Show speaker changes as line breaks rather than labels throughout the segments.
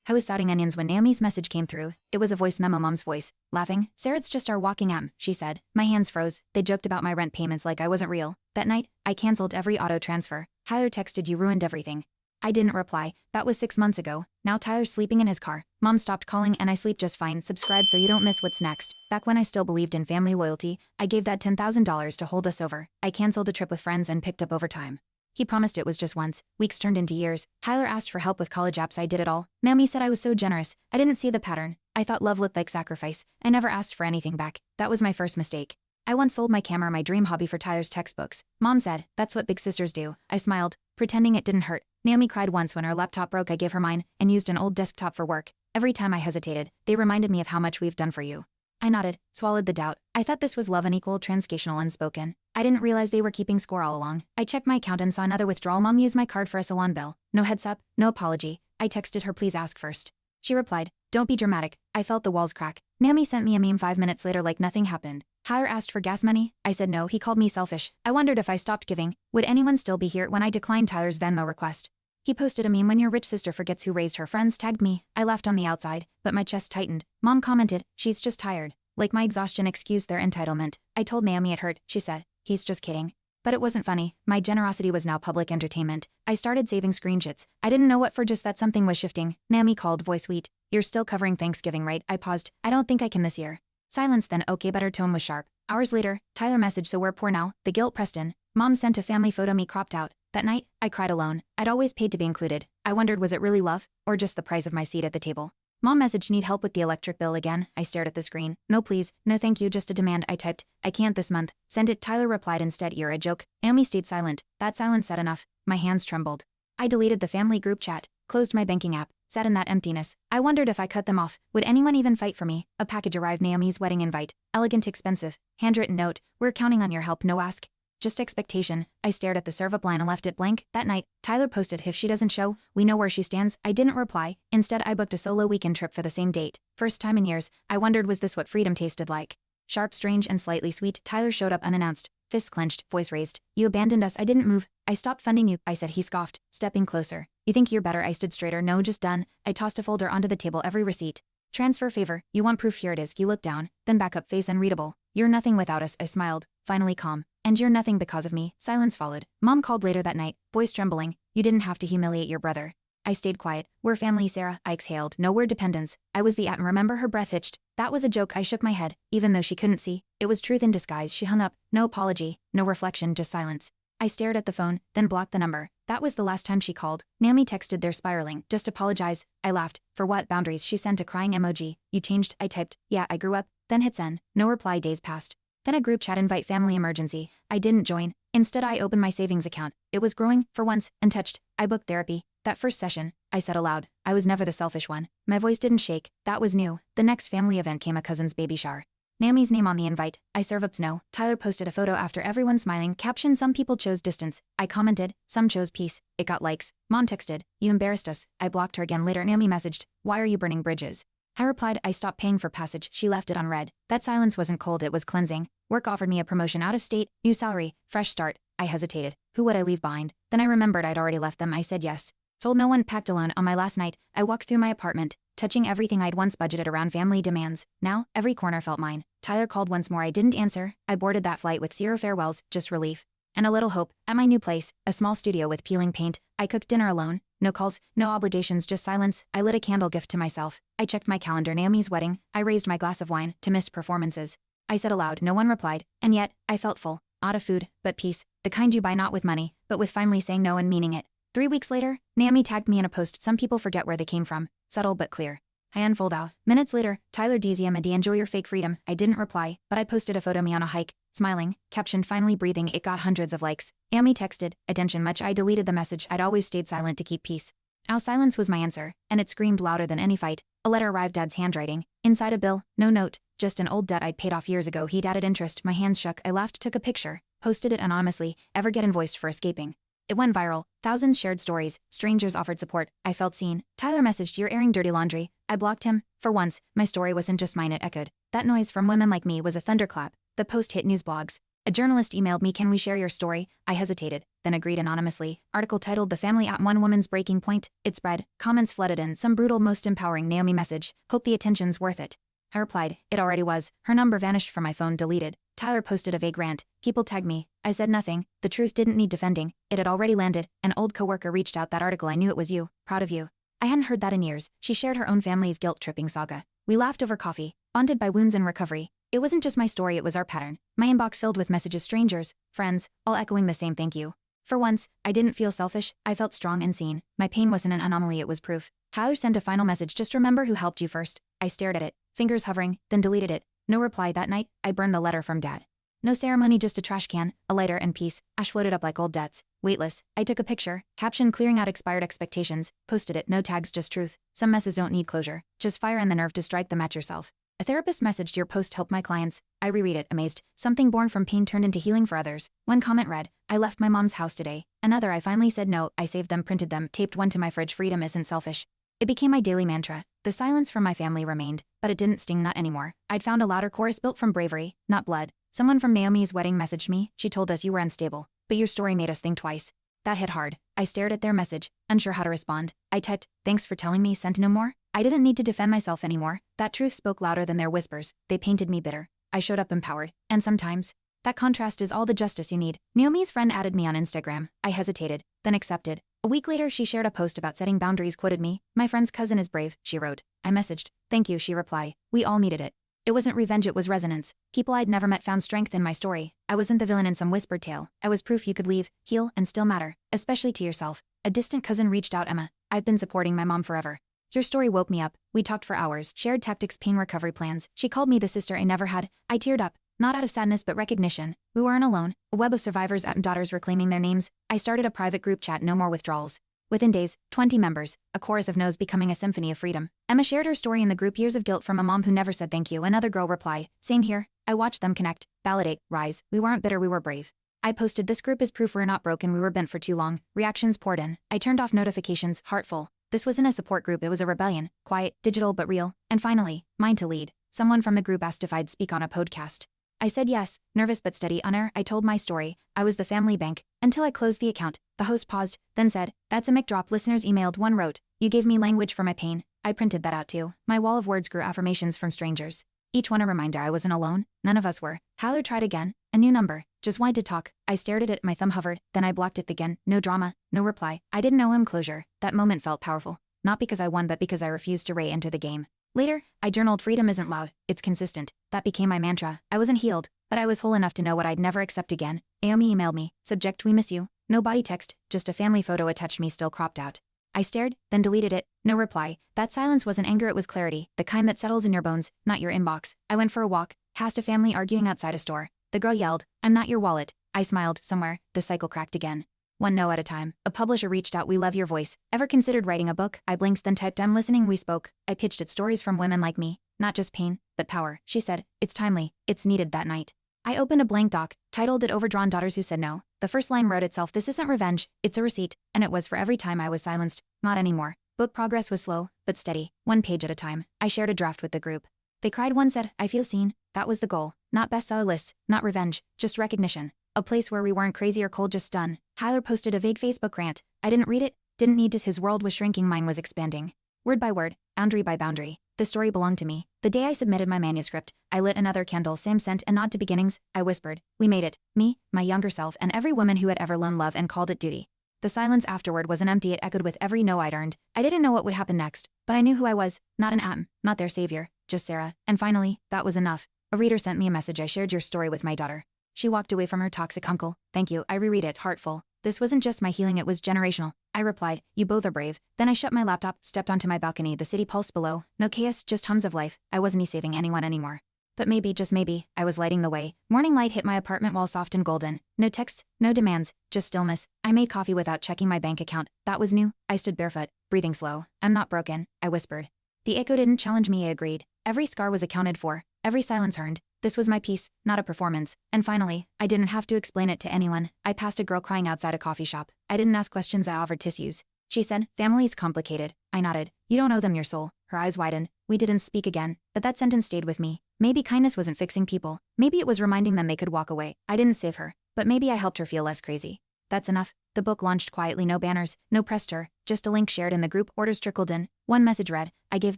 I was sauteing onions when Naomi's message came through. It was a voice memo, Mom's voice. Laughing, "Sarah, it's just our walking am," she said. My hands froze. They joked about my rent payments like I wasn't real. That night, I canceled every auto transfer. Tyler texted, "You ruined everything." I didn't reply. That was 6 months ago. Now Tyler's sleeping in his car. Mom stopped calling and I sleep just fine. Subscribe so you don't miss what's next. Back when I still believed in family loyalty, I gave Dad $10,000 to hold us over. I canceled a trip with friends and picked up overtime. He promised it was just once. Weeks turned into years. Tyler asked for help with college apps. I did it all. Naomi said I was so generous. I didn't see the pattern. I thought love looked like sacrifice. I never asked for anything back. That was my first mistake. I once sold my camera, my dream hobby, for Tyler's textbooks. Mom said, "That's what big sisters do." I smiled, pretending it didn't hurt. Naomi cried once when her laptop broke. I gave her mine and used an old desktop for work. Every time I hesitated, they reminded me of how much we've done for you. I nodded, swallowed the doubt. I thought this was love unequal, transactional, unspoken. I didn't realize they were keeping score all along. I checked my account and saw another withdrawal. Mom used my card for a salon bill. No heads up, no apology. I texted her, "Please ask first." She replied, "Don't be dramatic." I felt the walls crack. Naomi sent me a meme 5 minutes later like nothing happened. Tyler asked for gas money. I said no. He called me selfish. I wondered if I stopped giving, would anyone still be here when I declined Tyler's Venmo request. He posted a meme, "When your rich sister forgets who raised her," friends tagged me. I laughed on the outside, but my chest tightened. Mom commented, "She's just tired." Like my exhaustion excused their entitlement. I told Naomi it hurt. She said, "He's just kidding." But it wasn't funny. My generosity was now public entertainment. I started saving screenshots. I didn't know what for, just that something was shifting. Naomi called, voice sweet. "You're still covering Thanksgiving, right?" I paused. "I don't think I can this year." Silence, then okay, but her tone was sharp. Hours later, Tyler messaged, "So we're poor now." The guilt pressed in. Mom sent a family photo, me cropped out. That night, I cried alone. I'd always paid to be included. I wondered, was it really love? Or just the price of my seat at the table? Mom messaged, "Need help with the electric bill again?" I stared at the screen. "No please, no thank you, just a demand." I typed, "I can't this month." "Send it." Tyler replied instead, "You're a joke." Naomi stayed silent. That silence said enough. My hands trembled. I deleted the family group chat, closed my banking app, sat in that emptiness. I wondered if I cut them off, would anyone even fight for me? A package arrived, Naomi's wedding invite. Elegant, expensive. Handwritten note, "We're counting on your help, no ask." Just expectation. I stared at the serve-up line and left it blank. That night, Tyler posted, "If she doesn't show, we know where she stands." I didn't reply. Instead, I booked a solo weekend trip for the same date. First time in years, I wondered, was this what freedom tasted like? Sharp, strange, and slightly sweet. Tyler showed up unannounced. Fists clenched, voice raised. "You abandoned us." I didn't move. "I stopped funding you," I said. He scoffed, stepping closer. "You think you're better?" I stood straighter. "No, just done." I tossed a folder onto the table, every receipt. "Transfer favor. You want proof? Here it is." He looked down, then back up, face unreadable. "You're nothing without us." I smiled, finally calm. "And you're nothing because of me." Silence followed. Mom called later that night, voice trembling. "You didn't have to humiliate your brother." I stayed quiet. "We're family, Sarah." I exhaled. "No, we're dependents." I was the remember, her breath hitched. "That was a joke." I shook my head, even though she couldn't see. It was truth in disguise. She hung up. No apology, no reflection, just silence. I stared at the phone, then blocked the number. That was the last time she called. Naomi texted, "They're spiraling. Just apologize." I laughed. "For what?" "Boundaries." She sent a crying emoji. "You changed." I typed, "Yeah, I grew up." Then hit send. No reply. Days passed. Then a group chat, invite family emergency. I didn't join. Instead, I opened my savings account. It was growing, for once, untouched. I booked therapy. That first session, I said aloud, I was never the selfish one. My voice didn't shake. That was new. The next family event came, a cousin's baby shower. Naomi's name on the invite. I serve ups no. Tyler posted a photo after everyone smiling. Caption, "Some people chose distance." I commented, "Some chose peace." It got likes. Mom texted, "You embarrassed us." I blocked her again later. Naomi messaged, "Why are you burning bridges?" I replied, "I stopped paying for passage." She left it unread. That silence wasn't cold, it was cleansing. Work offered me a promotion out of state, new salary, fresh start. I hesitated. Who would I leave behind? Then I remembered I'd already left them. I said yes. Told no one, packed alone. On my last night, I walked through my apartment, touching everything I'd once budgeted around family demands. Now, every corner felt mine. Tyler called once more. I didn't answer. I boarded that flight with zero farewells, just relief. And a little hope. At my new place, a small studio with peeling paint, I cooked dinner alone. No calls, no obligations, just silence. I lit a candle, gift to myself. I checked my calendar, Naomi's wedding. I raised my glass of wine to missed performances. I said aloud, no one replied, and yet, I felt full. Not of food, but peace. The kind you buy not with money, but with finally saying no and meaning it. 3 weeks later, Naomi tagged me in a post. Some people forget where they came from. Subtle but clear. I unfold out. Minutes later, Tyler DZMD, "Enjoy your fake freedom." I didn't reply, but I posted a photo of me on a hike, smiling, captioned, "Finally breathing." It got hundreds of likes. Naomi texted, "Attention much." I deleted the message. I'd always stayed silent to keep peace. Now silence was my answer, and it screamed louder than any fight. A letter arrived, Dad's handwriting. Inside a bill, no note, just an old debt I'd paid off years ago. He'd added interest. My hands shook. I laughed, took a picture, posted it anonymously. Ever get invoiced for escaping? It went viral. Thousands shared stories. Strangers offered support. I felt seen. Tyler messaged, "You're airing dirty laundry." I blocked him. For once, my story wasn't just mine, it echoed. That noise from women like me was a thunderclap. The post hit news blogs. A journalist emailed me, can we share your story? I hesitated, then agreed anonymously. Article titled The Family at One Woman's Breaking Point. It spread. Comments flooded in. Some brutal, most empowering Naomi message. Hope the attention's worth it. I replied, it already was. Her number vanished from my phone, deleted. Tyler posted a vague rant. People tagged me. I said nothing. The truth didn't need defending. It had already landed. An old coworker reached out, that article, I knew it was you. Proud of you. I hadn't heard that in years. She shared her own family's guilt-tripping saga. We laughed over coffee, bonded by wounds and recovery. It wasn't just my story, it was our pattern. My inbox filled with messages, strangers, friends, all echoing the same thank you. For once, I didn't feel selfish, I felt strong and seen. My pain wasn't an anomaly, it was proof. Tyler sent a final message, just remember who helped you first. I stared at it, fingers hovering, then deleted it. No reply that night. I burned the letter from Dad. No ceremony, just a trash can, a lighter, and peace. Ash floated up like old debts. Weightless. I took a picture, caption clearing out expired expectations, posted it, no tags, just truth. Some messes don't need closure, just fire and the nerve to strike them at yourself. A therapist messaged, your post helped my clients. I reread it, amazed. Something born from pain turned into healing for others. One comment read, I left my mom's house today. Another, I finally said no. I saved them, printed them, taped one to my fridge. Freedom isn't selfish. It became my daily mantra. The silence from my family remained, but it didn't sting, not anymore. I'd found a louder chorus built from bravery, not blood. Someone from Naomi's wedding messaged me. She told us you were unstable, but your story made us think twice. That hit hard. I stared at their message, unsure how to respond. I typed, thanks for telling me, sent no more. I didn't need to defend myself anymore. That truth spoke louder than their whispers. They painted me bitter. I showed up empowered. And sometimes, that contrast is all the justice you need. Naomi's friend added me on Instagram. I hesitated, then accepted. A week later, she shared a post about setting boundaries, quoted me. My friend's cousin is brave, she wrote. I messaged, thank you, she replied. We all needed it. It wasn't revenge, it was resonance. People I'd never met found strength in my story. I wasn't the villain in some whispered tale. I was proof you could leave, heal, and still matter, especially to yourself. A distant cousin reached out, Emma. I've been supporting my mom forever. Your story woke me up. We talked for hours, shared tactics, pain recovery plans. She called me the sister I never had. I teared up, not out of sadness but recognition. We weren't alone. A web of survivors and daughters reclaiming their names. I started a private group chat, no more withdrawals. Within days, 20 members, a chorus of no's becoming a symphony of freedom. Emma shared her story in the group, years of guilt from a mom who never said thank you. Another girl replied, same here. I watched them connect, validate, rise. We weren't bitter, we were brave. I posted, this group is proof we're not broken, we were bent for too long. Reactions poured in. I turned off notifications, heartful. This wasn't a support group, it was a rebellion. Quiet, digital but real. And finally, mine to lead. Someone from the group asked if I'd speak on a podcast. I said yes, nervous but steady. On air, I told my story. I was the family bank, until I closed the account. The host paused, then said, that's a mic drop. Listeners emailed. One wrote, you gave me language for my pain. I printed that out too. My wall of words grew, affirmations from strangers. Each one a reminder I wasn't alone. None of us were. Tyler tried again. A new number. Just wanted to talk. I stared at it, my thumb hovered, then I blocked it again. No drama, no reply. I didn't owe him closure. That moment felt powerful. Not because I won but because I refused to re-enter the game. Later, I journaled, freedom isn't loud, it's consistent. That became my mantra. I wasn't healed, but I was whole enough to know what I'd never accept again. Naomi emailed me. Subject, we miss you. No body text, just a family photo attached, me still cropped out. I stared, then deleted it. No reply. That silence wasn't anger, it was clarity. The kind that settles in your bones, not your inbox. I went for a walk, passed a family arguing outside a store. The girl yelled, I'm not your wallet. I smiled. Somewhere, the cycle cracked again. One no at a time. A publisher reached out, we love your voice. Ever considered writing a book? I blinked, then typed, I'm listening. We spoke. I pitched it, stories from women like me. Not just pain, but power. She said, it's timely. It's needed. That night, I opened a blank doc, titled it Overdrawn Daughters Who Said No. The first line wrote itself, this isn't revenge, it's a receipt. And it was for every time I was silenced. Not anymore. Book progress was slow, but steady. One page at a time. I shared a draft with the group. They cried, one said, I feel seen. That was the goal. Not bestseller lists, not revenge, just recognition. A place where we weren't crazy or cold, just done. Tyler posted a vague Facebook rant. I didn't read it, didn't need to. His world was shrinking, mine was expanding. Word by word, boundary by boundary. The story belonged to me. The day I submitted my manuscript, I lit another candle, same scent, a nod to beginnings. I whispered, we made it. Me, my younger self, and every woman who had ever known love and called it duty. The silence afterward wasn't empty, it echoed with every no I'd earned. I didn't know what would happen next, but I knew who I was. Not an atom, not their savior, just Sarah. And finally, that was enough. A reader sent me a message. I shared your story with my daughter. She walked away from her toxic uncle. Thank you. I reread it, heartful. This wasn't just my healing, it was generational. I replied, you both are brave. Then I shut my laptop, stepped onto my balcony, the city pulsed below. No chaos, just hums of life. I wasn't saving anyone anymore. But maybe, just maybe, I was lighting the way. Morning light hit my apartment wall, soft and golden. No texts, no demands, just stillness. I made coffee without checking my bank account. That was new. I stood barefoot, breathing slow. I'm not broken, I whispered. The echo didn't challenge me, I agreed. Every scar was accounted for, every silence earned. This was my piece, not a performance. And finally, I didn't have to explain it to anyone. I passed a girl crying outside a coffee shop. I didn't ask questions, I offered tissues. She said, family's complicated. I nodded. You don't owe them your soul. Her eyes widened. We didn't speak again, but that sentence stayed with me. Maybe kindness wasn't fixing people. Maybe it was reminding them they could walk away. I didn't save her, but maybe I helped her feel less crazy. That's enough. The book launched quietly, no banners, no press tour, just a link shared in the group. Orders trickled in. One message read, "I gave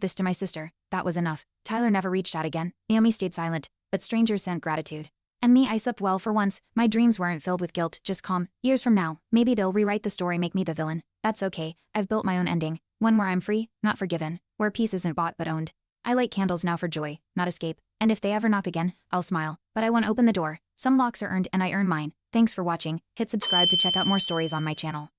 this to my sister." That was enough. Tyler never reached out again. Naomi stayed silent, but strangers sent gratitude. And me, I slept well for once. My dreams weren't filled with guilt, just calm. Years from now, maybe they'll rewrite the story, make me the villain. That's okay. I've built my own ending. One where I'm free, not forgiven. Where peace isn't bought but owned. I light candles now for joy, not escape. And if they ever knock again, I'll smile. But I won't open the door. Some locks are earned and I earn mine. Thanks for watching. Hit subscribe to check out more stories on my channel.